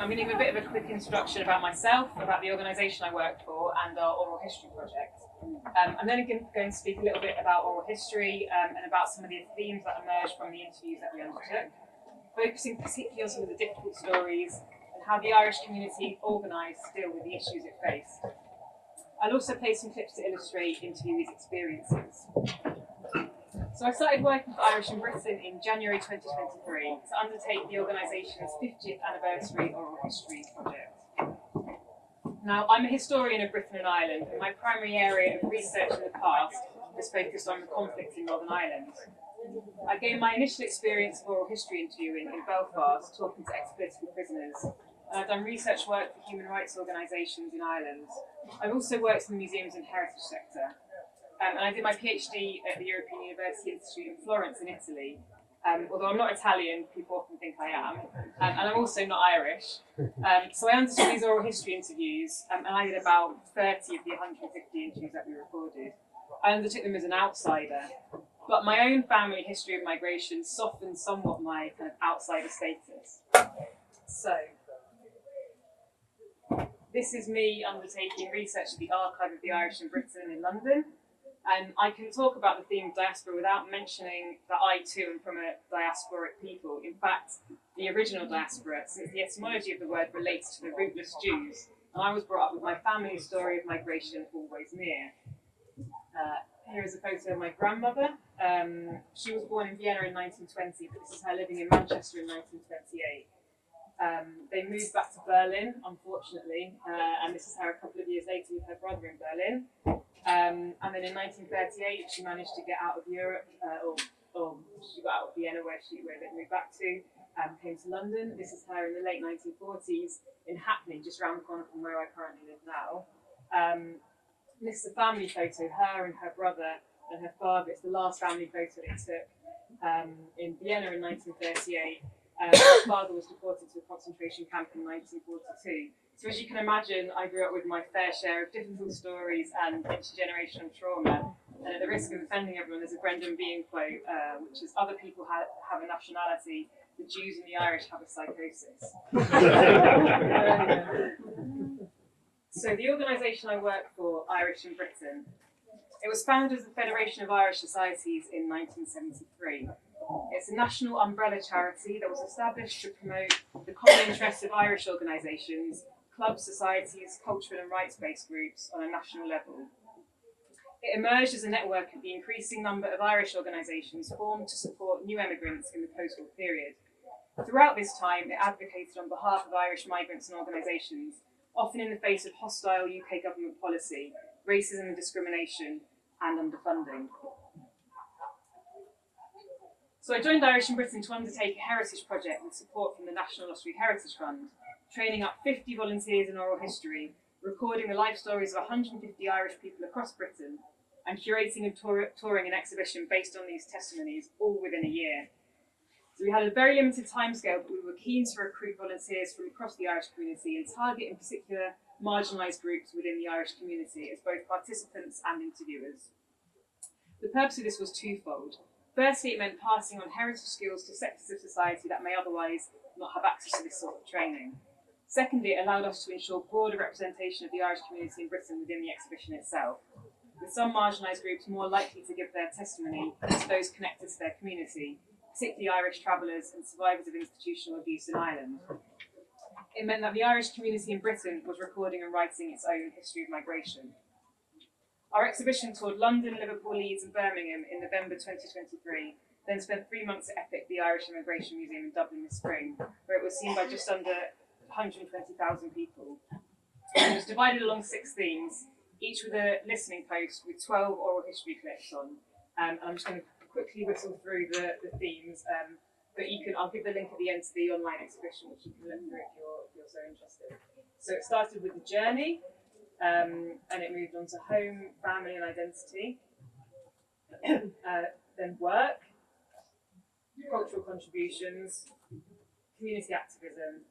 I'm going to give a bit of a quick introduction about myself, about the organisation I work for, and our oral history project. I'm then going to speak a little bit about oral history and about some of the themes that emerged from the interviews that we undertook, focusing particularly on some of the difficult stories and how the Irish community organised to deal with the issues it faced. I'll also play some clips to illustrate interviewees' experiences. So I started working for Irish in Britain in January 2023 to undertake the organisation's 50th anniversary oral history project. Now, I'm a historian of Britain and Ireland, and my primary area of research in the past has focused on the conflict in Northern Ireland. I gained my initial experience of oral history interviewing in Belfast, talking to ex-political prisoners, and I've done research work for human rights organisations in Ireland. I've also worked in the museums and heritage sector. And I did my PhD at the European University Institute in Florence in Italy. Although I'm not Italian, people often think I am, and I'm also not Irish. So I undertook these oral history interviews, and I did about 30 of the 150 interviews that we recorded. I undertook them as an outsider, but my own family history of migration softened somewhat my kind of outsider status. So this is me undertaking research at the Archive of the Irish in Britain in London. And I can talk about the theme of diaspora without mentioning that I too am from a diasporic people. In fact, the original diaspora, since the etymology of the word relates to the rootless Jews, and I was brought up with my family's story of migration always near. Here is a photo of my grandmother. She was born in Vienna in 1920, but this is her living in Manchester in 1928. They moved back to Berlin, unfortunately, and this is her a couple of years later with her brother in Berlin. And then in 1938, she managed to get out of Europe, or she got out of Vienna, where they moved back to, came to London. This is her in the late 1940s in Hackney, just around the corner from where I currently live now. This is a family photo, her and her brother and her father. It's the last family photo they took in Vienna in 1938. Her father was deported to a concentration camp in 1942. So as you can imagine, I grew up with my fair share of difficult stories and intergenerational trauma. And at the risk of offending everyone, there's a Brendan Behan quote, which is, "Other people have a nationality, the Jews and the Irish have a psychosis." So the organisation I work for, Irish in Britain, it was founded as the Federation of Irish Societies in 1973. It's a national umbrella charity that was established to promote the common interests of Irish organisations, clubs, societies, cultural and rights-based groups on a national level. It emerged as a network of the increasing number of Irish organisations formed to support new emigrants in the post-war period. Throughout this time, it advocated on behalf of Irish migrants and organisations, often in the face of hostile UK government policy, racism and discrimination, and underfunding. So I joined Irish in Britain to undertake a heritage project with support from the National Lottery Heritage Fund, training up 50 volunteers in oral history, recording the life stories of 150 Irish people across Britain, and curating and touring an exhibition based on these testimonies, all within a year. So we had a very limited timescale, but we were keen to recruit volunteers from across the Irish community and target in particular marginalised groups within the Irish community as both participants and interviewers. The purpose of this was twofold. Firstly, it meant passing on heritage skills to sectors of society that may otherwise not have access to this sort of training. Secondly, it allowed us to ensure broader representation of the Irish community in Britain within the exhibition itself, with some marginalised groups more likely to give their testimony to those connected to their community, particularly Irish travellers and survivors of institutional abuse in Ireland. It meant that the Irish community in Britain was recording and writing its own history of migration. Our exhibition toured London, Liverpool, Leeds and Birmingham in November 2023, then spent 3 months at EPIC, the Irish Immigration Museum in Dublin this spring, where it was seen by just under 120,000 people. It was divided along 6 themes, each with a listening post with 12 oral history clips on. And I'm just going to quickly whistle through the themes, but I'll give the link at the end to the online exhibition, which you can look through if you're so interested. So it started with the journey, and it moved on to home, family and identity, then work, cultural contributions, community activism,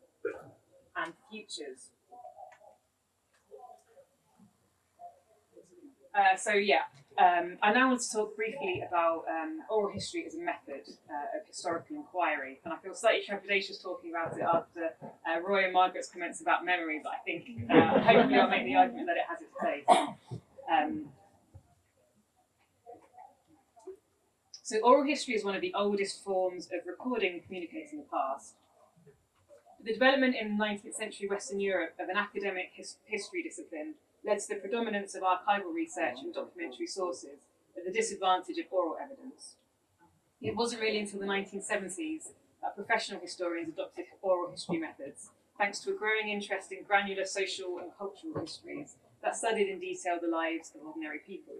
and futures. I now want to talk briefly about oral history as a method of historical inquiry, and I feel slightly trepidatious talking about it after Roy and Margaret's comments about memory, but I think hopefully I'll make the argument that it has its place. So oral history is one of the oldest forms of recording and communicating the past. The development in 19th century Western Europe of an academic history discipline led to the predominance of archival research and documentary sources at the disadvantage of oral evidence. It wasn't really until the 1970s that professional historians adopted oral history methods, thanks to a growing interest in granular social and cultural histories that studied in detail the lives of ordinary people.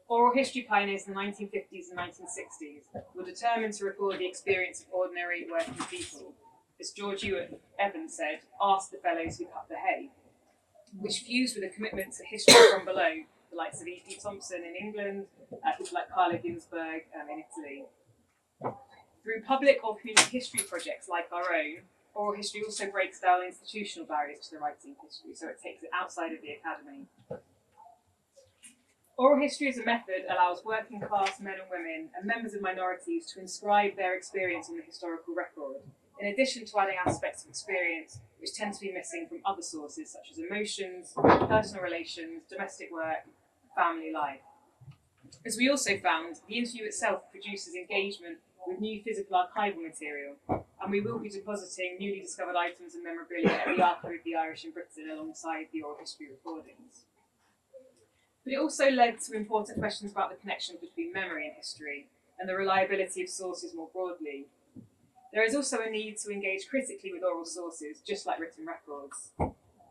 Oral history pioneers in the 1950s and 1960s were determined to record the experience of ordinary working people. As George Ewart Evans said, ask the fellows who cut the hay, which fused with a commitment to history from below, the likes of E.P. Thompson in England, people like Carlo Ginzburg in Italy. Through public or community history projects like our own, oral history also breaks down institutional barriers to the writing of history, so it takes it outside of the academy. Oral history as a method allows working class men and women and members of minorities to inscribe their experience on the historical record, in addition to adding aspects of experience which tend to be missing from other sources such as emotions, personal relations, domestic work, family life. As we also found, the interview itself produces engagement with new physical archival material, and we will be depositing newly discovered items and memorabilia at the Archive of the Irish in Britain alongside the oral history recordings. But it also led to important questions about the connection between memory and history, and the reliability of sources more broadly. There is also a need to engage critically with oral sources, just like written records.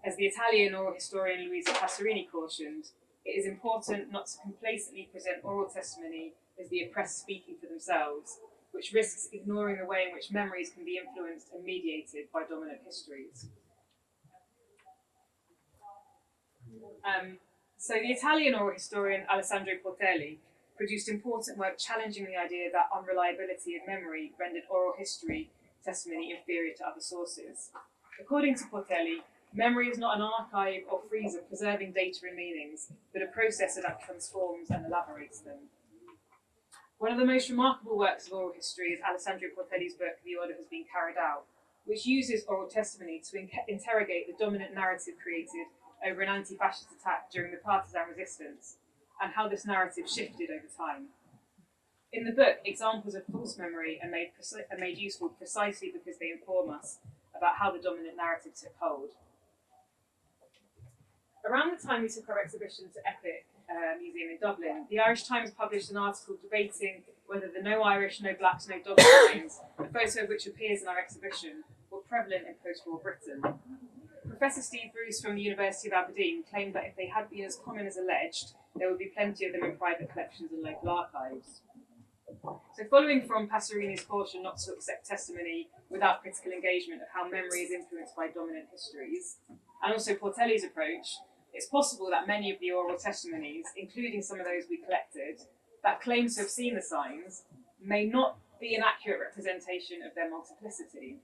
As the Italian oral historian Luisa Passerini cautioned, it is important not to complacently present oral testimony as the oppressed speaking for themselves, which risks ignoring the way in which memories can be influenced and mediated by dominant histories. So the Italian oral historian Alessandro Portelli produced important work challenging the idea that unreliability of memory rendered oral history testimony inferior to other sources. According to Portelli, memory is not an archive or freezer preserving data and meanings, but a processor that transforms and elaborates them. One of the most remarkable works of oral history is Alessandro Portelli's book, The Order Has Been Carried Out, which uses oral testimony to interrogate the dominant narrative created over an anti-fascist attack during the partisan resistance, and how this narrative shifted over time. In the book, examples of false memory are made useful precisely because they inform us about how the dominant narrative took hold. Around the time we took our exhibition to Epic Museum in Dublin, the Irish Times published an article debating whether the No Irish, No Blacks, No Dogs signs, a photo of which appears in our exhibition, were prevalent in post-war Britain. Professor Steve Bruce from the University of Aberdeen claimed that if they had been as common as alleged, there would be plenty of them in private collections and local archives. So following from Passerini's caution not to accept testimony without critical engagement of how memory is influenced by dominant histories, and also Portelli's approach, it's possible that many of the oral testimonies, including some of those we collected, that claim to have seen the signs, may not be an accurate representation of their multiplicity.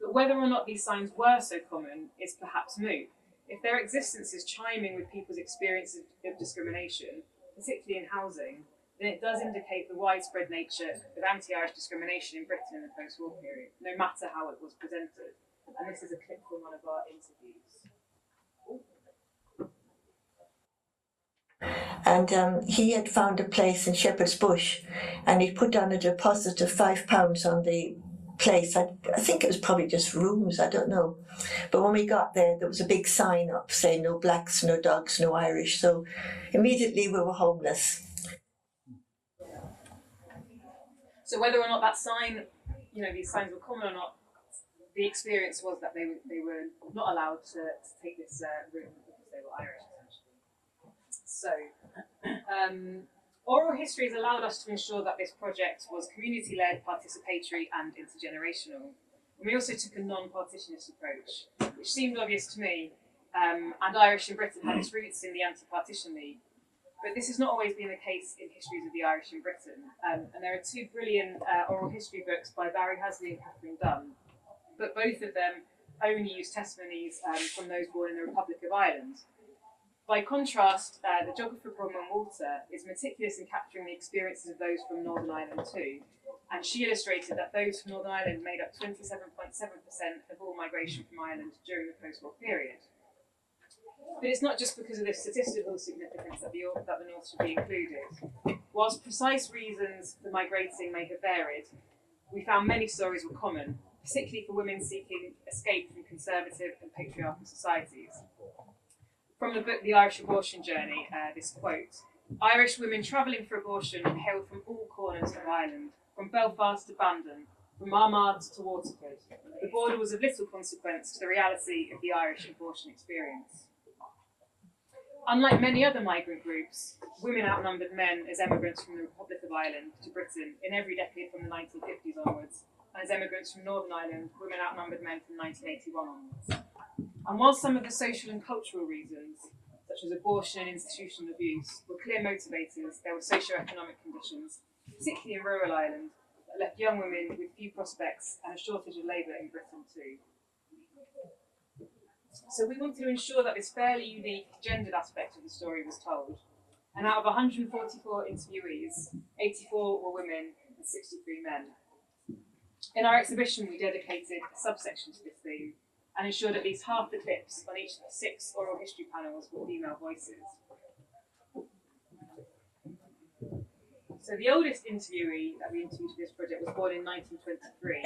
But whether or not these signs were so common is perhaps moot. If their existence is chiming with people's experiences of discrimination, particularly in housing, then it does indicate the widespread nature of anti-Irish discrimination in Britain in the post-war period, no matter how it was presented. And this is a clip from one of our interviews. And he had found a place in Shepherd's Bush, and he put down a deposit of £5 on the place. I think it was probably just rooms, I don't know. But when we got there, there was a big sign up saying no blacks, no dogs, no Irish. So immediately we were homeless. So whether or not that sign, these signs were common or not, the experience was that they were not allowed to take this room because they were Irish, essentially. So, oral history has allowed us to ensure that this project was community-led, participatory and intergenerational. And we also took a non-partitionist approach, which seemed obvious to me, and Irish in Britain had its roots in the Anti-Partition League. But this has not always been the case in histories of the Irish in Britain. And there are two brilliant oral history books by Barry Hasley and Catherine Dunn, but both of them only use testimonies from those born in the Republic of Ireland. By contrast, the geographer Bronwyn Walter is meticulous in capturing the experiences of those from Northern Ireland too, and she illustrated that those from Northern Ireland made up 27.7% of all migration from Ireland during the post-war period. But it's not just because of this statistical significance that the North should be included. Whilst precise reasons for migrating may have varied, we found many stories were common, particularly for women seeking escape from conservative and patriarchal societies. From the book The Irish Abortion Journey, this quote: "Irish women travelling for abortion hailed from all corners of Ireland, from Belfast to Bandon, from Armagh to Waterford. The border was of little consequence to the reality of the Irish abortion experience." Unlike many other migrant groups, women outnumbered men as emigrants from the Republic of Ireland to Britain in every decade from the 1950s onwards, and as emigrants from Northern Ireland, women outnumbered men from 1981 onwards. And while some of the social and cultural reasons, such as abortion and institutional abuse, were clear motivators, there were socio-economic conditions, particularly in rural Ireland, that left young women with few prospects and a shortage of labour in Britain too. So we wanted to ensure that this fairly unique gendered aspect of the story was told. And out of 144 interviewees, 84 were women and 63 men. In our exhibition, we dedicated a subsection to this theme and ensured at least half the clips on each of the 6 oral history panels were female voices. So the oldest interviewee that we interviewed for this project was born in 1923,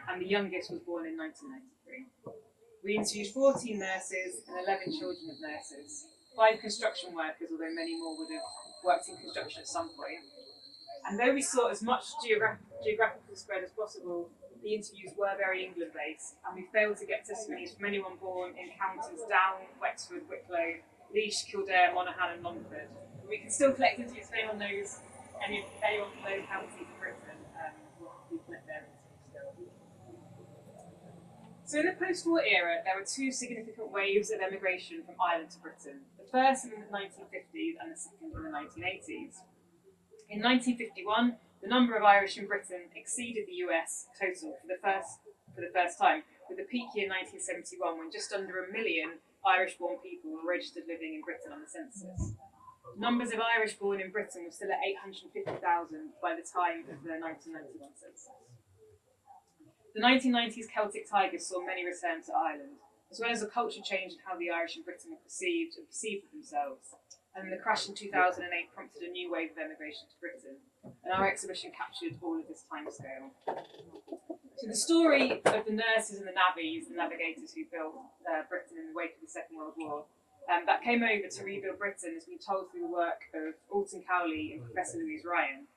and the youngest was born in 1993. We interviewed 14 nurses and 11 children of nurses, 5 construction workers, although many more would have worked in construction at some point. And though we sought as much geographical spread as possible, the interviews were very England-based, and we failed to get testimonies from anyone born in counties Down, Wexford, Wicklow, Laois, Kildare, Monaghan and Longford. But we can still collect interviews if anyone knows anyone from those counties in Britain. We collect their interviews still. So in the post-war era, there were 2 significant waves of emigration from Ireland to Britain. The first in the 1950s and the second in the 1980s. In 1951, the number of Irish in Britain exceeded the US total for the first time, with a peak year 1971 when just under 1 million Irish-born people were registered living in Britain on the census. Numbers of Irish born in Britain were still at 850,000 by the time of the 1991 census. The 1990s Celtic Tigers saw many return to Ireland, as well as a culture change in how the Irish in Britain were perceived of themselves. And the crash in 2008 prompted a new wave of emigration to Britain, and our exhibition captured all of this timescale. So the story of the nurses and the navvies, the navigators who built Britain in the wake of the Second World War, that came over to rebuild Britain has been told through the work of Alton Cowley and Professor Louise Ryan.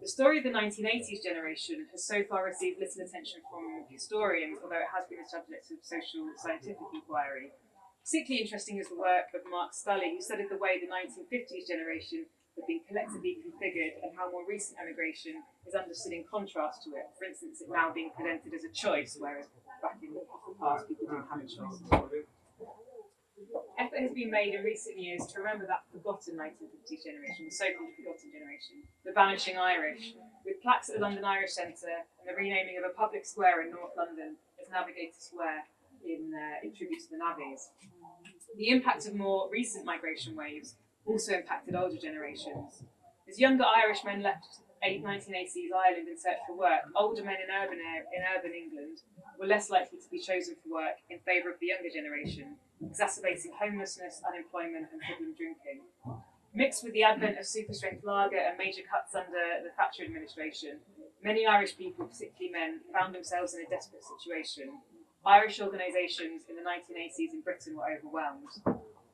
The story of the 1980s generation has so far received little attention from historians, although it has been a subject of social scientific inquiry. Particularly interesting is the work of Mark Scully, who studied the way the 1950s generation had been collectively configured and how more recent emigration is understood in contrast to it. For instance, it now being presented as a choice, whereas back in the past people didn't have a choice. Effort has been made in recent years to remember that forgotten 1950s generation, the so-called forgotten generation, the vanishing Irish, with plaques at the London Irish Centre and the renaming of a public square in North London as Navigator Square in tribute to the navvies. The impact of more recent migration waves also impacted older generations. As younger Irishmen left 1980s Ireland in search for work, older men in urban England were less likely to be chosen for work in favour of the younger generation, exacerbating homelessness, unemployment and problem drinking. Mixed with the advent of super-strength lager and major cuts under the Thatcher administration, many Irish people, particularly men, found themselves in a desperate situation. Irish organisations in the 1980s in Britain were overwhelmed.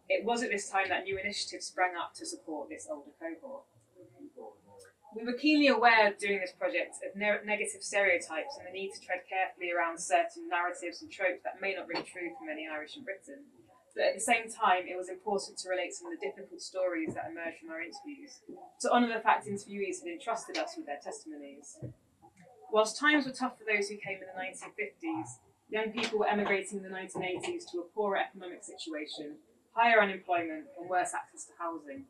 It was at this time that new initiatives sprang up to support this older cohort. We were keenly aware doing this project of negative stereotypes and the need to tread carefully around certain narratives and tropes that may not ring true for many Irish in Britain. But at the same time, it was important to relate some of the difficult stories that emerged from our interviews, to honour the fact interviewees had entrusted us with their testimonies. Whilst times were tough for those who came in the 1950s, young people were emigrating in the 1980s to a poorer economic situation, higher unemployment and worse access to housing.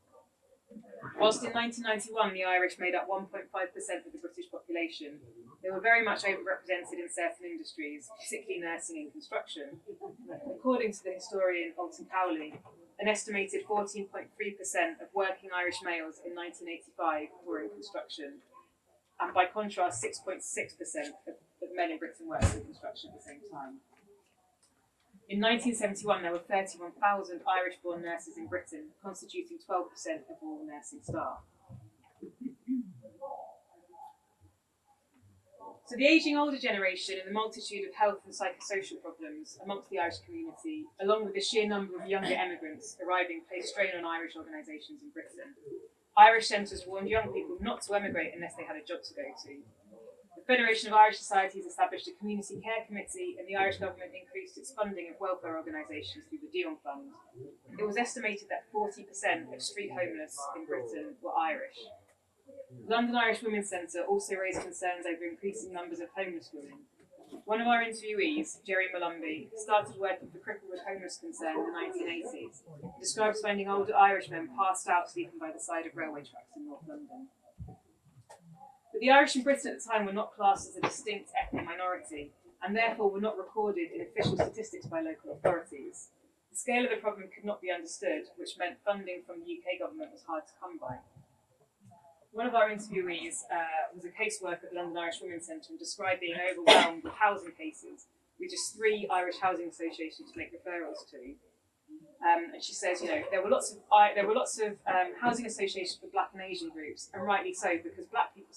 Whilst in 1991 the Irish made up 1.5% of the British population, they were very much overrepresented in certain industries, particularly nursing and construction. According to the historian Alton Cowley, an estimated 14.3% of working Irish males in 1985 were in construction. and by contrast, 6.6% of men in Britain worked in construction at the same time. In 1971, there were 31,000 Irish-born nurses in Britain, constituting 12% of all nursing staff. So the ageing older generation and the multitude of health and psychosocial problems amongst the Irish community, along with the sheer number of younger emigrants arriving, placed strain on Irish organisations in Britain. Irish centres warned young people not to emigrate unless they had a job to go to. The Federation of Irish Societies established a community care committee, and the Irish government increased its funding of welfare organisations through the Dion Fund. It was estimated that 40% of street homeless in Britain were Irish. The London Irish Women's Centre also raised concerns over increasing numbers of homeless women. One of our interviewees, Jerry Malumbi, started working for Cricklewood Homeless Concern in the 1980s. He describes finding older Irishmen passed out sleeping by the side of railway tracks in North London. But the Irish in Britain at the time were not classed as a distinct ethnic minority, and therefore were not recorded in official statistics by local authorities. The scale of the problem could not be understood, which meant funding from the UK government was hard to come by. One of our interviewees was a caseworker at the London Irish Women's Centre and described being overwhelmed with housing cases, with just 3 Irish housing associations to make referrals to. And she says, there were lots of housing associations for Black and Asian groups, and rightly so, because Black people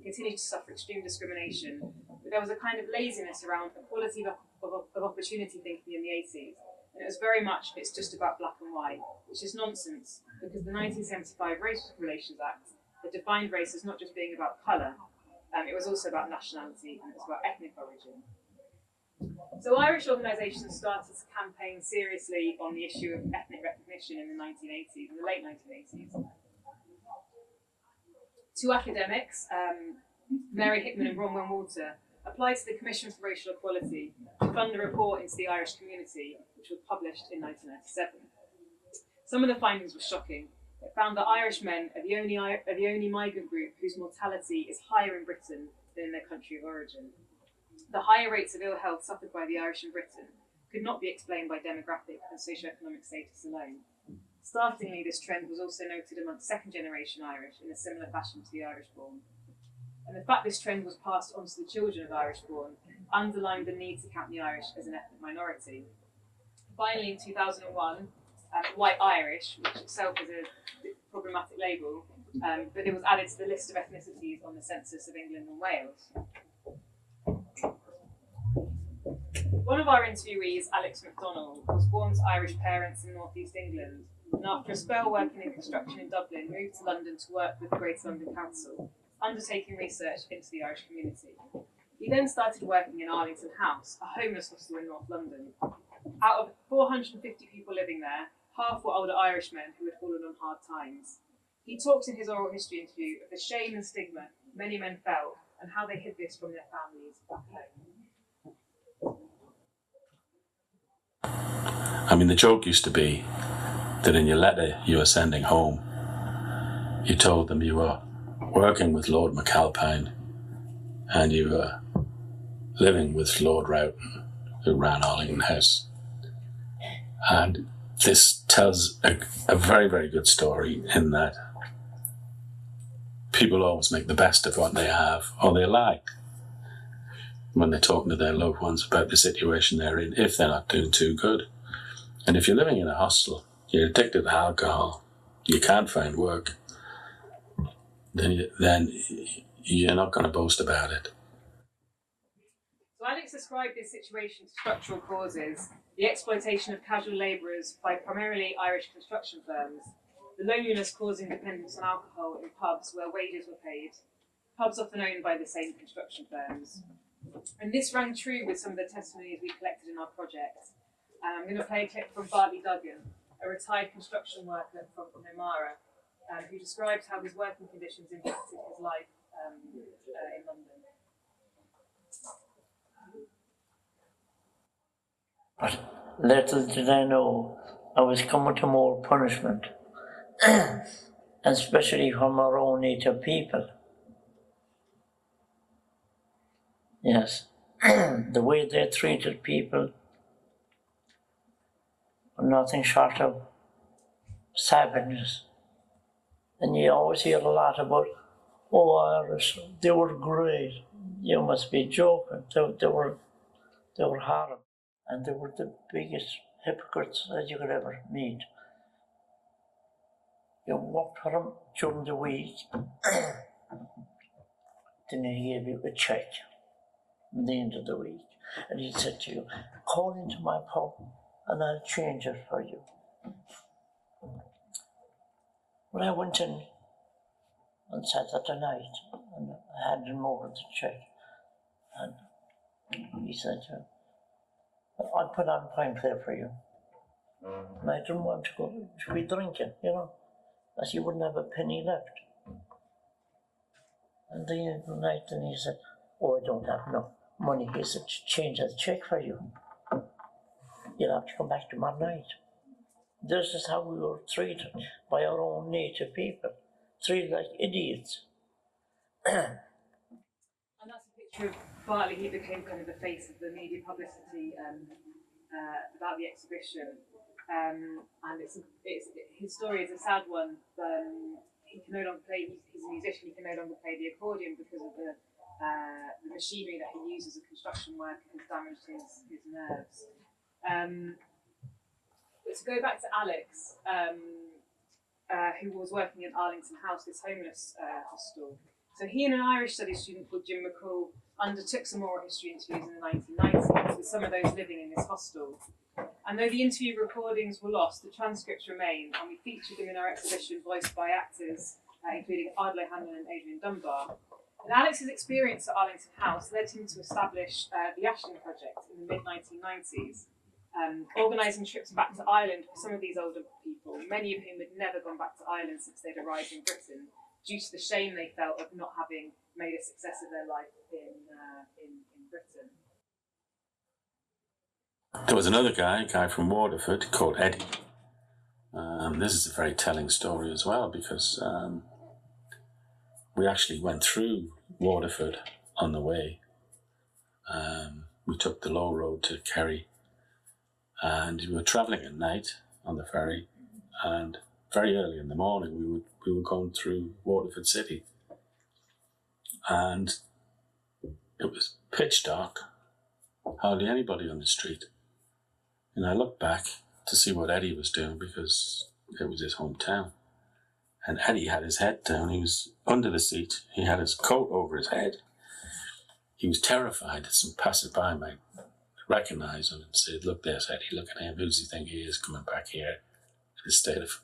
continue to suffer extreme discrimination. But there was a kind of laziness around equality of opportunity thinking in the 80s. And it was very much, it's just about black and white, which is nonsense, because the 1975 Race Relations Act had defined race as not just being about colour, it was also about nationality, and it was about ethnic origin. So Irish organisations started to campaign seriously on the issue of ethnic recognition in the 1980s, in the late 1980s. 2 academics, Mary Hickman and Bronwyn Walter, applied to the Commission for Racial Equality to fund a report into the Irish community, which was published in 1997. Some of the findings were shocking. It found that Irish men are the only migrant group whose mortality is higher in Britain than in their country of origin. The higher rates of ill health suffered by the Irish in Britain could not be explained by demographic and socioeconomic status alone. Startlingly, this trend was also noted amongst second-generation Irish in a similar fashion to the Irish-born. And the fact this trend was passed on to the children of Irish-born underlined the need to count the Irish as an ethnic minority. Finally, in 2001, White Irish, which itself is a problematic label, but it was added to the list of ethnicities on the census of England and Wales. One of our interviewees, Alex MacDonald, was born to Irish parents in North East England, and after a spell working in construction in Dublin, moved to London to work with the Greater London Council, undertaking research into the Irish community. He then started working in Arlington House, a homeless hostel in North London. Out of 450 people living there, half were older Irishmen who had fallen on hard times. He talks in his oral history interview of the shame and stigma many men felt and how they hid this from their families back home. I mean, the joke used to be that in your letter you were sending home, you told them you were working with Lord McAlpine and you were living with Lord Roughton, who ran Arlington House. And this tells a very, very good story in that people always make the best of what they have, or they lie when they're talking to their loved ones about the situation they're in, if they're not doing too good. And if you're living in a hostel, you're addicted to alcohol, you can't find work, then you're not going to boast about it. So Alex described this situation's structural causes: the exploitation of casual labourers by primarily Irish construction firms, the loneliness causing dependence on alcohol in pubs where wages were paid, pubs often owned by the same construction firms. And this rang true with some of the testimonies we collected in our project. I'm going to play a clip from Bartley Duggan, a retired construction worker from Connemara, who describes how his working conditions impacted his life in London. But little did I know I was coming to more punishment, especially from our own native people. Yes, the way they treated people were nothing short of savageness. And you always hear a lot about, Oh, Irish, they were great. You must be joking. They were horrible. And they were the biggest hypocrites that you could ever meet. You worked for them during the week, then he gave you a check at the end of the week. And he said to you, call into my pub and I'll change it for you. When I went in on Saturday night and I handed him over the check, and he said, I'll put on a pint there for you. And I didn't want to be drinking, as you wouldn't have a penny left. And the end of the night, then he said, oh, I don't have enough money. He said, change that check for you. You'll have to come back tomorrow night. This is how we were treated by our own native people, treated like idiots. And that's a picture of Bartley. He became kind of the face of the media publicity about the exhibition. And his story is a sad one. He can no longer play. He's a musician. He can no longer play the accordion because of the machinery that he used as a construction worker has damaged his nerves. But to go back to Alex, who was working in Arlington House, this homeless hostel. So he and an Irish studies student called Jim McCall undertook some oral history interviews in the 1990s with some of those living in this hostel. And though the interview recordings were lost, the transcripts remain, and we featured them in our exhibition voiced by actors, including Ardlo Hanlon and Adrian Dunbar. And Alex's experience at Arlington House led him to establish the Ashton Project in the mid-1990s, organising trips back to Ireland for some of these older people, many of whom had never gone back to Ireland since they'd arrived in Britain, due to the shame they felt of not having made a success of their life in Britain. There was another guy, a guy from Waterford called Eddie. This is a very telling story as well, because we actually went through Waterford on the way. We took the low road to Kerry, and we were travelling at night on the ferry, and very early in the morning we were going through Waterford City, and it was pitch dark, hardly anybody on the street. And I looked back to see what Eddie was doing, because it was his hometown. And Eddie had his head down. He was under the seat. He had his coat over his head. He was terrified that some passerby might recognise him and say, look, there's Eddie, look at him. Who does he think he is coming back here in a state of...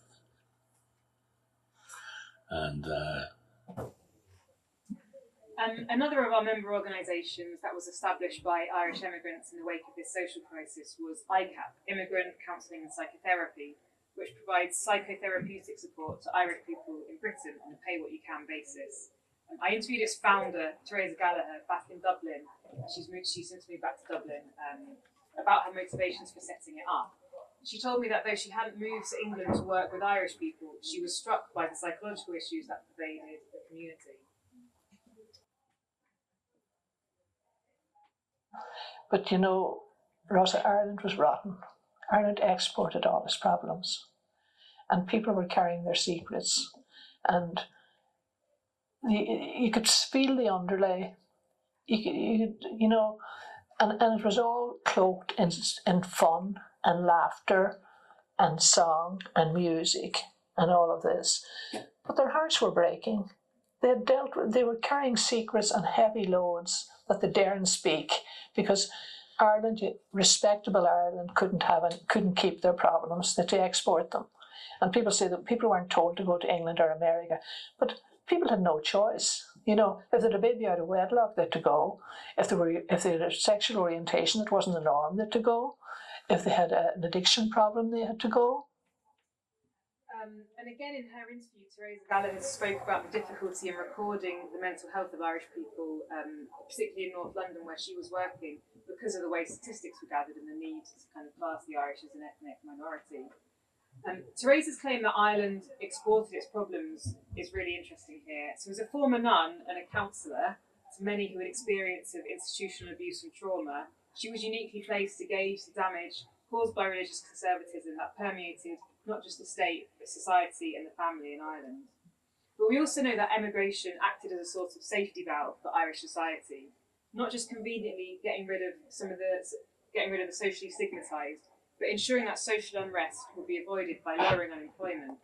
And another of our member organisations that was established by Irish immigrants in the wake of this social crisis was ICAP, Immigrant Counselling and Psychotherapy, which provides psychotherapeutic support to Irish people in Britain on a pay-what-you-can basis. I interviewed its founder, Rosa Gilbert, back in Dublin. She's since moved back to Dublin, about her motivations for setting it up. She told me that though she hadn't moved to England to work with Irish people, she was struck by the psychological issues that pervaded the community. But Rosa, Ireland was rotten. Ireland exported all its problems. And people were carrying their secrets. And you could feel the underlay. And it was all cloaked in fun and laughter and song and music and all of this. But their hearts were breaking. They were carrying secrets and heavy loads that they daren't speak, because Ireland, respectable Ireland, couldn't keep their problems, that they export them. And people say that people weren't told to go to England or America, but people had no choice. If they had a baby out of wedlock, they had to go. If they had a sexual orientation that wasn't the norm, they had to go. If they had an addiction problem, they had to go. And again, in her interview, Rosa Gilbert spoke about the difficulty in recording the mental health of Irish people, particularly in North London where she was working, because of the way statistics were gathered and the need to kind of class the Irish as an ethnic minority. Teresa's claim that Ireland exported its problems is really interesting here. So as a former nun and a counsellor to many who had experience of institutional abuse and trauma, she was uniquely placed to gauge the damage caused by religious conservatism that permeated not just the state, but society and the family in Ireland. But we also know that emigration acted as a sort of safety valve for Irish society, not just conveniently getting rid of the socially stigmatised, but ensuring that social unrest would be avoided by lowering unemployment.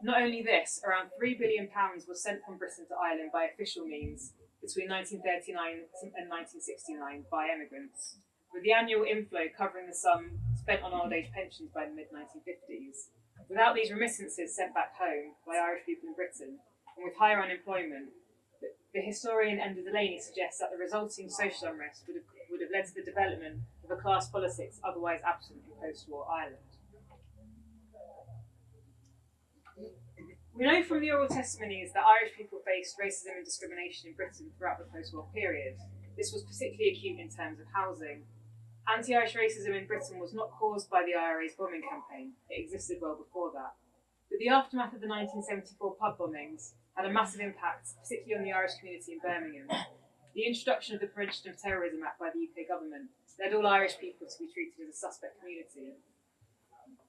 Not only this, around £3 billion was sent from Britain to Ireland by official means between 1939 and 1969 by emigrants, with the annual inflow covering the sum spent on old age pensions by the mid-1950s. Without these remittances sent back home by Irish people in Britain, and with higher unemployment, the historian Enda Delaney suggests that the resulting social unrest would have led to the development of a class politics otherwise absent in post-war Ireland. We know from the oral testimonies that Irish people faced racism and discrimination in Britain throughout the post-war period. This was particularly acute in terms of housing. Anti-Irish racism in Britain was not caused by the IRA's bombing campaign. It existed well before that. But the aftermath of the 1974 pub bombings had a massive impact, particularly on the Irish community in Birmingham. The introduction of the Prevention of Terrorism Act by the UK government led all Irish people to be treated as a suspect community.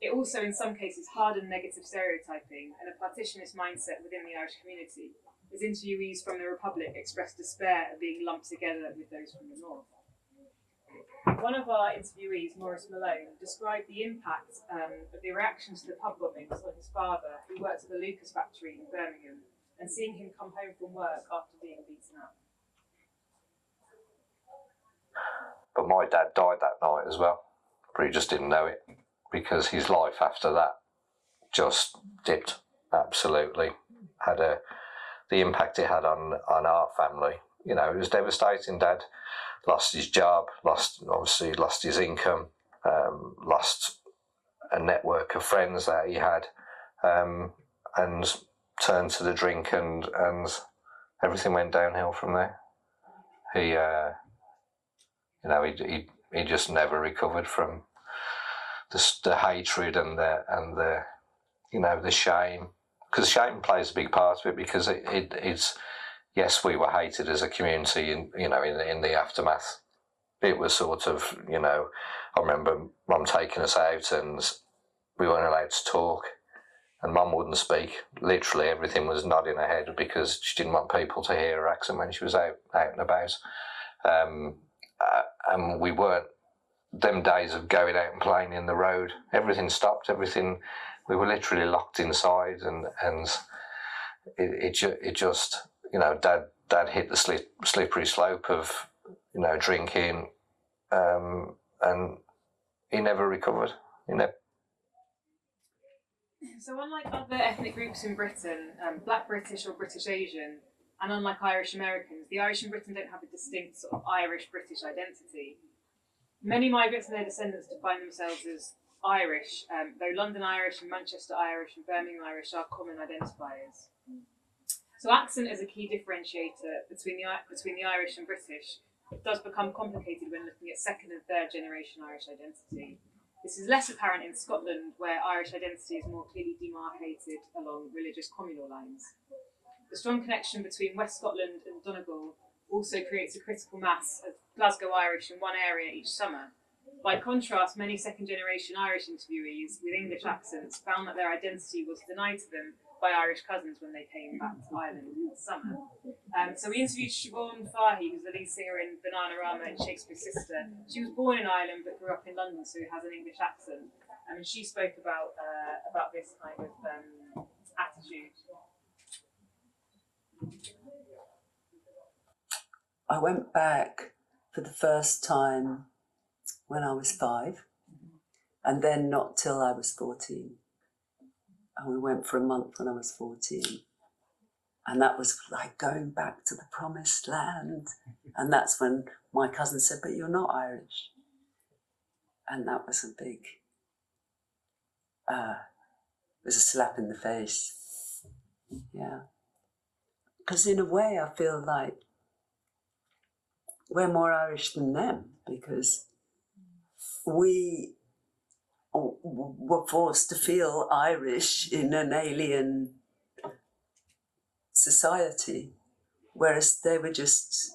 It also, in some cases, hardened negative stereotyping and a partitionist mindset within the Irish community, as interviewees from the Republic expressed despair at being lumped together with those from the North. One of our interviewees, Maurice Malone, described the impact of the reaction to the pub bombings on his father, who worked at the Lucas factory in Birmingham, and seeing him come home from work after being beaten up. But my dad died that night as well, but he just didn't know it, because his life after that just dipped absolutely. The impact it had on our family. You know, it was devastating. Dad lost his job, lost his income, lost a network of friends that he had, and turned to the drink, and everything went downhill from there. He just never recovered from the hatred and the shame, because shame plays a big part of it, because it's yes, we were hated as a community in the aftermath. It was sort of, I remember Mum taking us out and we weren't allowed to talk, and Mum wouldn't speak. Literally everything was nodding her head because she didn't want people to hear her accent when she was out and about. And we weren't, them days of going out and playing in the road, everything stopped, we were literally locked inside, and it just, Dad hit the slippery slope of, drinking, and he never recovered. So unlike other ethnic groups in Britain, Black British or British Asian, and unlike Irish Americans, the Irish in Britain don't have a distinct sort of Irish-British identity. Many migrants and their descendants define themselves as Irish, though London Irish and Manchester Irish and Birmingham Irish are common identifiers. So accent as a key differentiator between the Irish and British does become complicated when looking at second and third generation Irish identity. This is less apparent in Scotland, where Irish identity is more clearly demarcated along religious communal lines. The strong connection between West Scotland and Donegal also creates a critical mass of Glasgow Irish in one area each summer. By contrast, many second-generation Irish interviewees with English accents found that their identity was denied to them by Irish cousins when they came back to Ireland in the summer. So we interviewed Siobhan Fahy, who's the lead singer in Bananarama and Shakespeare's Sister. She was born in Ireland but grew up in London, so has an English accent. And she spoke about this kind of attitude. I went back for the first time when I was 5, and then not till I was 14. And we went for a month when I was 14. And that was like going back to the promised land. And that's when my cousin said, "But you're not Irish." And that was a big, it was a slap in the face. Yeah. Because in a way I feel like we're more Irish than them, because we were forced to feel Irish in an alien society, whereas they were just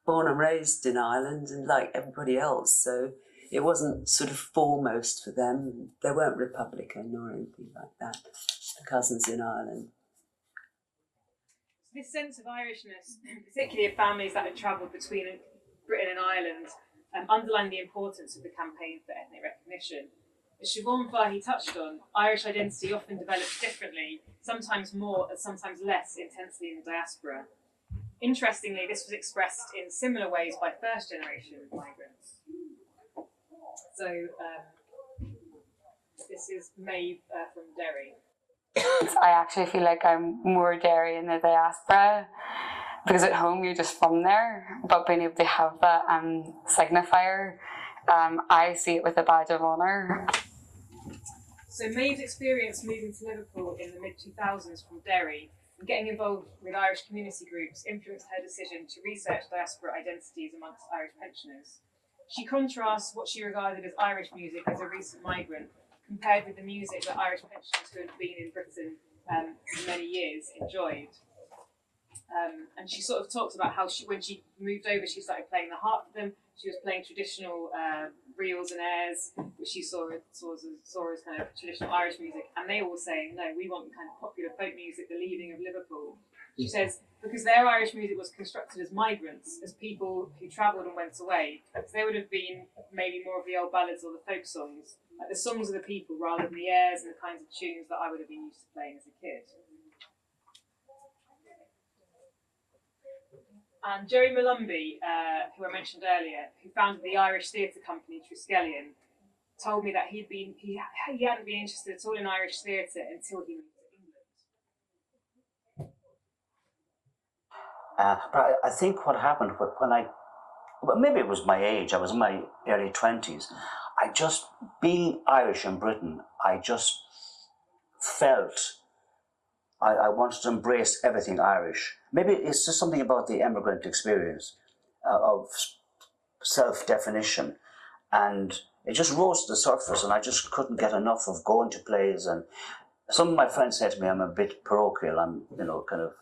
born and raised in Ireland and like everybody else, so it wasn't sort of foremost for them. They weren't Republican or anything like that, the cousins in Ireland. This sense of Irishness, particularly of families that had travelled between Britain and Ireland, underlined the importance of the campaign for ethnic recognition. As Siobhan Fahey touched on, Irish identity often develops differently, sometimes more and sometimes less intensely in the diaspora. Interestingly, this was expressed in similar ways by first-generation migrants. So this is Maeve from Derry. I actually feel like I'm more Derry in the diaspora, because at home you're just from there, but being able to have that signifier, I see it with a badge of honour. So Maeve's experience moving to Liverpool in the mid-2000s from Derry and getting involved with Irish community groups influenced her decision to research diaspora identities amongst Irish pensioners. She contrasts what she regarded as Irish music as a recent migrant compared with the music that Irish pensioners who had been in Britain for many years enjoyed. And she sort of talks about how when she moved over, she started playing the harp for them. She was playing traditional reels and airs, which she saw as kind of traditional Irish music. And they all were saying, no, we want kind of popular folk music, the leaving of Liverpool. She says, because their Irish music was constructed as migrants, as people who travelled and went away, so they would have been maybe more of the old ballads or the folk songs, like the songs of the people rather than the airs and the kinds of tunes that I would have been used to playing as a kid. And Jerry Malumbi, who I mentioned earlier, who founded the Irish theatre company Triskelion, told me that he hadn't been interested at all in Irish theatre until he moved to England. But I think what happened maybe it was my age, I was in my early 20s, being Irish in Britain, I just felt I wanted to embrace everything Irish. Maybe it's just something about the immigrant experience of self-definition, and it just rose to the surface, and I just couldn't get enough of going to plays. And some of my friends said to me, I'm a bit parochial, I'm, kind of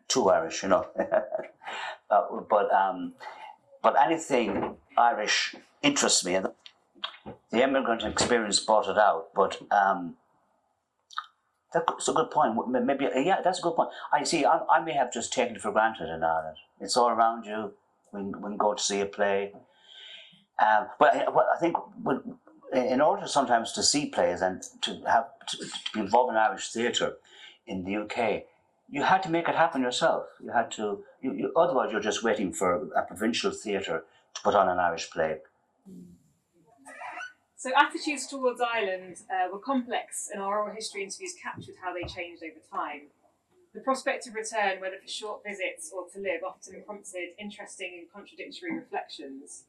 too Irish, but anything Irish interests me, and the immigrant experience brought it out. But that's a good point. Maybe, yeah, that's a good point. I may have just taken it for granted in Ireland. It's all around you. We can go to see a play. But I think in order sometimes to see plays and to be involved in Irish theatre in the UK, you had to make it happen yourself. You had to. Otherwise, you're just waiting for a provincial theatre to put on an Irish play. So attitudes towards Ireland were complex, and our oral history interviews captured how they changed over time. The prospect of return, whether for short visits or to live, often prompted interesting and contradictory reflections.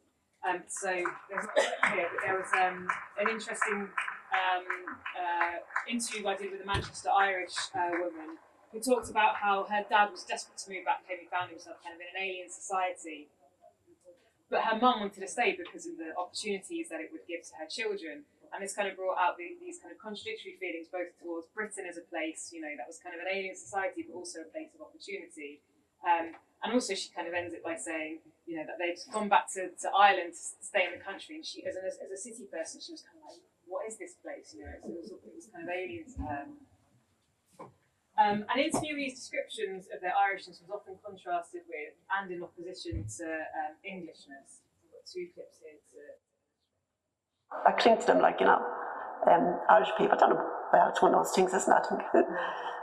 So there's not a clip here, but there was an interesting interview I did with a Manchester Irish woman who talked about how her dad was desperate to move back home. He found himself kind of in an alien society. But her mum wanted to stay because of the opportunities that it would give to her children. And this kind of brought out these kind of contradictory feelings, both towards Britain as a place, that was kind of an alien society, but also a place of opportunity. And also she kind of ends it by saying, that they'd gone back to Ireland to stay in the country. And she, as a city person, she was kind of like, what is this place? So it was kind of alien to her. And interviewees' descriptions of their Irishness was often contrasted with and in opposition to Englishness. I've got two clips here. I cling to them like, Irish people. I don't know, well, it's one of those things, isn't it?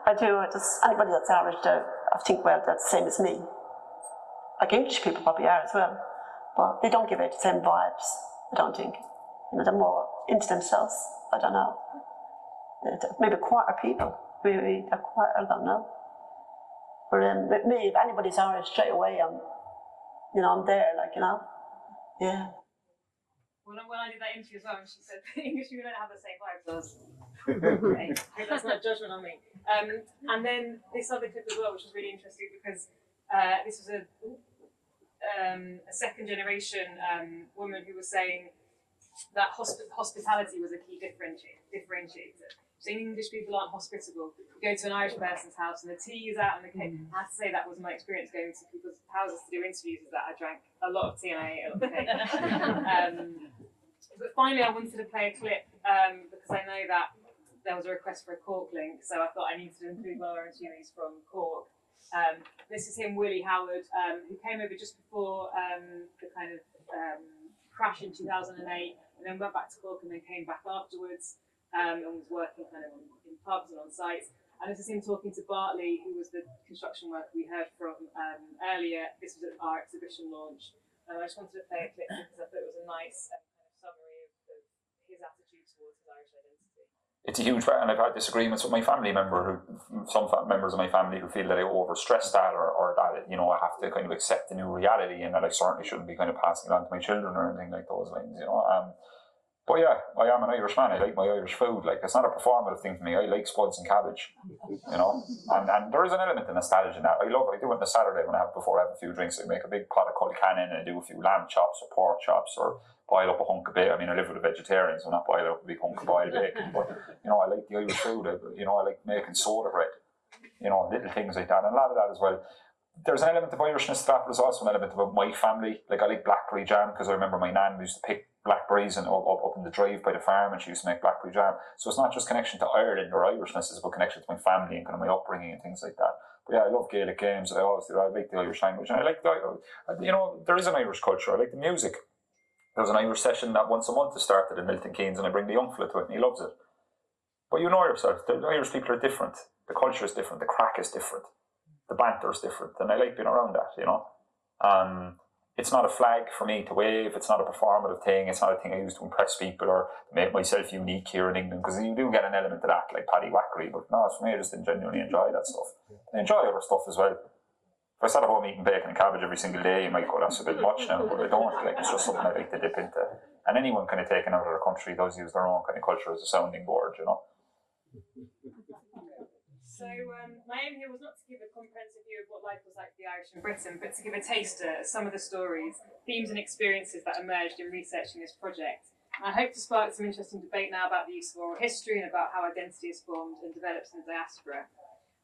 I do. Anybody that's Irish, I think, well, that's the same as me. Like English people probably are as well. But they don't give it the same vibes, I don't think. They're more into themselves. I don't know. Maybe a quarter people. Maybe a quarter, I don't know. But with me, if anybody's Irish, straight away, I'm there, yeah. When I did that interview as well, and she said English people don't have the same vibes as us. Okay, that's not a judgment on me. And then this other clip as well, which was really interesting because this was a second generation woman who was saying that hospitality was a key differentiator. Saying English people aren't hospitable. You go to an Irish person's house and the tea is out and the cake. I have to say that was my experience going to people's houses to do interviews, is that I drank a lot of tea and I ate a lot of cake. But finally I wanted to play a clip because I know that there was a request for a Cork link, so I thought I needed to include one of our interviewees from Cork. This is him, Willie Howard, who came over just before the kind of crash in 2008, and then went back to Cork and then came back afterwards, and was working kind of in pubs and on sites. And this is him talking to Bartley, who was the construction worker we heard from earlier. This was at our exhibition launch. I just wanted to play a clip because I thought it was a nice kind of summary of his attitude towards his Irish identity. It's a huge part, and I've had disagreements with my family some members of my family who feel that I overstress that, or that, you know, I have to kind of accept the new reality, and that I certainly shouldn't be kind of passing it on to my children or anything like those lines, you know. But yeah, I am an Irish man. I like my Irish food. Like, it's not a performative thing for me. I like spuds and cabbage, you know. And there is an element of nostalgia in that. I do it on a Saturday when before I have a few drinks. I make a big pot of Culcanon and I do a few lamb chops or pork chops, or boil up a hunk of bacon. I mean, I live with a vegetarian, so I'm not boiling up a big hunk of boiled bacon. But, you know, I like the Irish food. I like making soda bread. You know, little things like that. And a lot of that as well. There's an element of Irishness to that, but there's also an element of my family. Like, I like blackberry jam because I remember my nan used to pick blackberries and up in the drive by the farm, and she used to make blackberry jam. So it's not just connection to Ireland or Irishness, it's about connection to my family and kind of my upbringing and things like that. But yeah, I love Gaelic games. I like the Irish language, and I like you know, there is an Irish culture. I like the music. There's an Irish session that once a month is started in Milton Keynes, and I bring the young fella to it, and he loves it. But you know yourself, the Irish people are different. The culture is different. The crack is different. The banter is different, and I like being around that, you know. It's not a flag for me to wave. It's not a performative thing. It's not a thing I use to impress people or make myself unique here in England, because you do get an element of that, like Paddy Wackery. But no, it's for me, I just genuinely enjoy that stuff. I enjoy other stuff as well. If I sat at home eating bacon and cabbage every single day, you might go, that's a bit much now, but I don't. Like, it's just something I like to dip into. And anyone kind of taking out of their country does use their own kind of culture as a sounding board, you know. So my aim here was not to give a comprehensive view of what life was like for the Irish in Britain, but to give a taster of some of the stories, themes and experiences that emerged in researching this project. And I hope to spark some interesting debate now about the use of oral history and about how identity is formed and develops in the diaspora.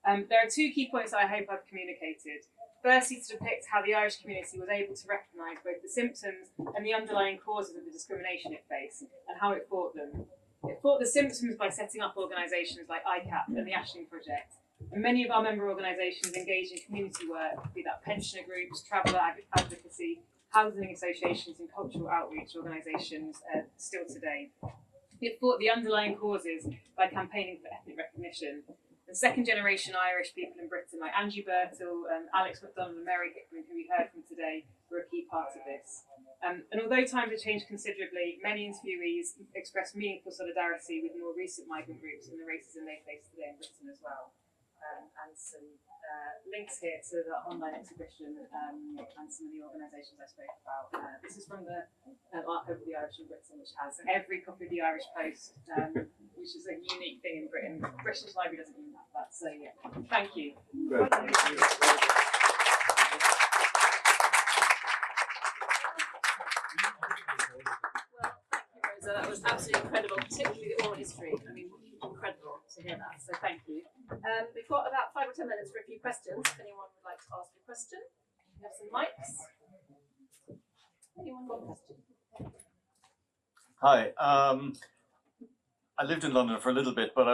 There are two key points that I hope I've communicated. Firstly, to depict how the Irish community was able to recognise both the symptoms and the underlying causes of the discrimination it faced, and how it fought them. It fought the symptoms by setting up organisations like ICAP and the Ashling Project. And many of our member organisations engage in community work, be that pensioner groups, traveller advocacy, housing associations and cultural outreach organisations still today. It fought the underlying causes by campaigning for ethnic recognition. And second-generation Irish people in Britain, like Angie Birtle, Alex MacDonald and Mary Hickman, who we heard from today, were a key part of this. And although times have changed considerably, many interviewees expressed meaningful solidarity with more recent migrant groups and the racism they face today in Britain as well. And some links here to the online exhibition and some of the organisations I spoke about. This is from the Archive of the Irish in Britain, which has every copy of the Irish Post, which is a unique thing in Britain. The British Library doesn't even have that, so yeah. Thank you. So that was absolutely incredible, particularly the oral history. I mean, incredible to hear that, so thank you. We've got about 5 or 10 minutes for a few questions, if anyone would like to ask a question. We have some mics. Anyone got a question? Hi, I lived in London for a little bit, but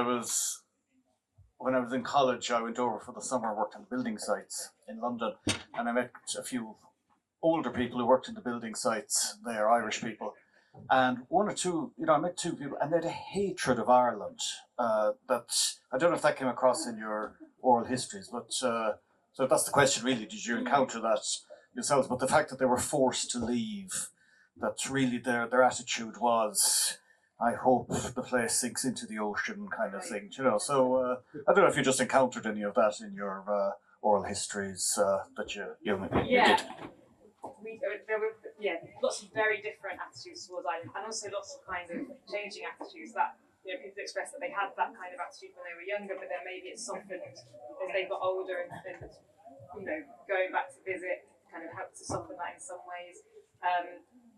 when I was in college, I went over for the summer, worked on building sites in London, and I met a few older people who worked in the building sites. They are Irish people. And one or two, I met two people, and they had a hatred of Ireland. That I don't know if that came across in your oral histories, but so that's the question really. Did you encounter that yourselves? But the fact that they were forced to leave, that really their attitude was, I hope the place sinks into the ocean kind of thing, So I don't know if you just encountered any of that in your oral histories that you did. There were lots of very different attitudes towards Ireland, and also lots of kind of changing attitudes that people expressed that they had that kind of attitude when they were younger, but then maybe it softened as they got older, and going back to visit kind of helped to soften that in some ways.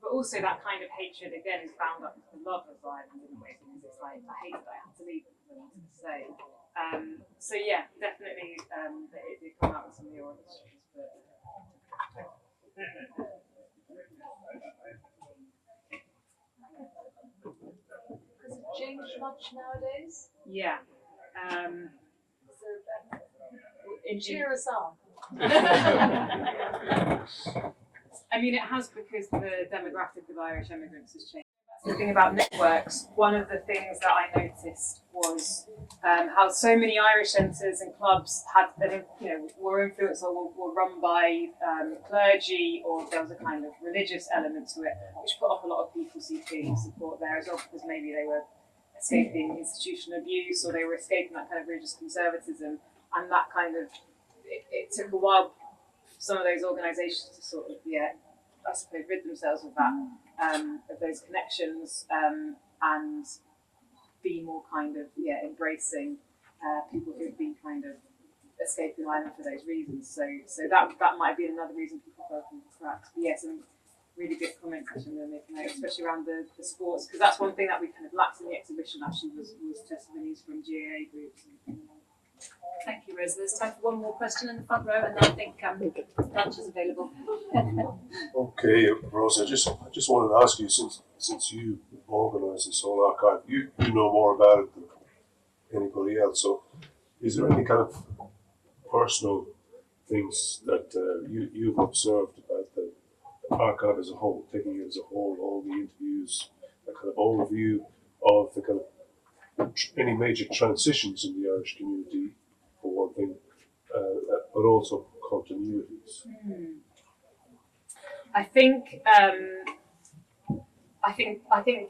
But also that kind of hatred again is bound up with the love of Ireland in a way, because it's like I hate that I had to leave because I wanted to stay. So yeah, definitely it did come out with some of the oral histories, but. Has it changed much nowadays? Yeah. Cheer us on. I mean, it has, because the demographic of Irish immigrants has changed. The thing about networks, one of the things that I noticed was how so many Irish centres and clubs had, were influenced or were run by clergy, or there was a kind of religious element to it, which put off a lot of people seeking support there as well, because maybe they were escaping institutional abuse, or they were escaping that kind of religious conservatism, and that kind of, it took a while for some of those organisations to sort of, I suppose, rid themselves of that, of those connections, and be more kind of, embracing people who've been kind of escaping Ireland for those reasons. So that might be another reason people felt cracks. But some really good comments actually they're making out, especially around the sports, because that's one thing that we kind of lacked in the exhibition actually was testimonies from GAA groups. Thank you, Rosa. There's time for one more question in the front row, and then I think lunch is available. Okay, Rosa, I just wanted to ask you, since you organised this whole archive, you know more about it than anybody else. So, is there any kind of personal things that you've observed about the archive as a whole, taking it as a whole, all the interviews, a kind of overview of the kind of any major transitions in the Irish community, for one thing, but also continuities? I think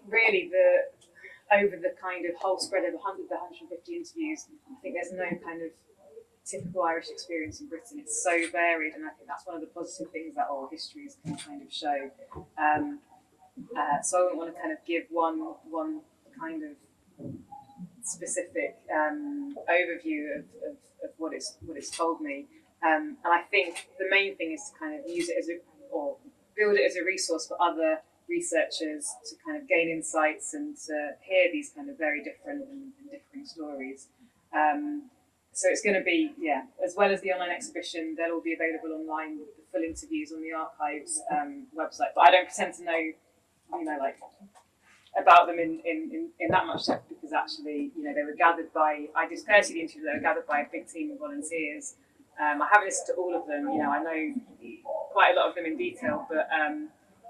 really over the kind of whole spread of the 150 interviews, I think there's no kind of typical Irish experience in Britain. It's so varied, and I think that's one of the positive things that oral histories can kind of show. So I wouldn't want to kind of give one kind of specific overview of what it's told me, and I think the main thing is to kind of use it or build it as a resource for other researchers to kind of gain insights and to hear these kind of very different and differing stories. So it's going to be, as well as the online exhibition, they'll all be available online with the full interviews on the archives website. But I don't pretend to know, about them in that much depth, because actually, they were gathered by, I did 30 the interviews, they were gathered by a big team of volunteers. I haven't listened to all of them, I know quite a lot of them in detail, but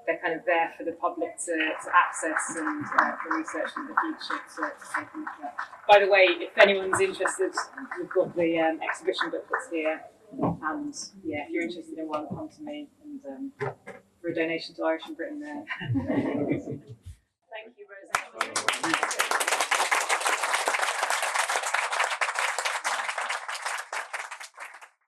they're kind of there for the public to access and for research in the future to take a look at. By the way, if anyone's interested, we've got the exhibition booklets here, and if you're interested in one, come to me, and for a donation to Irish in Britain there.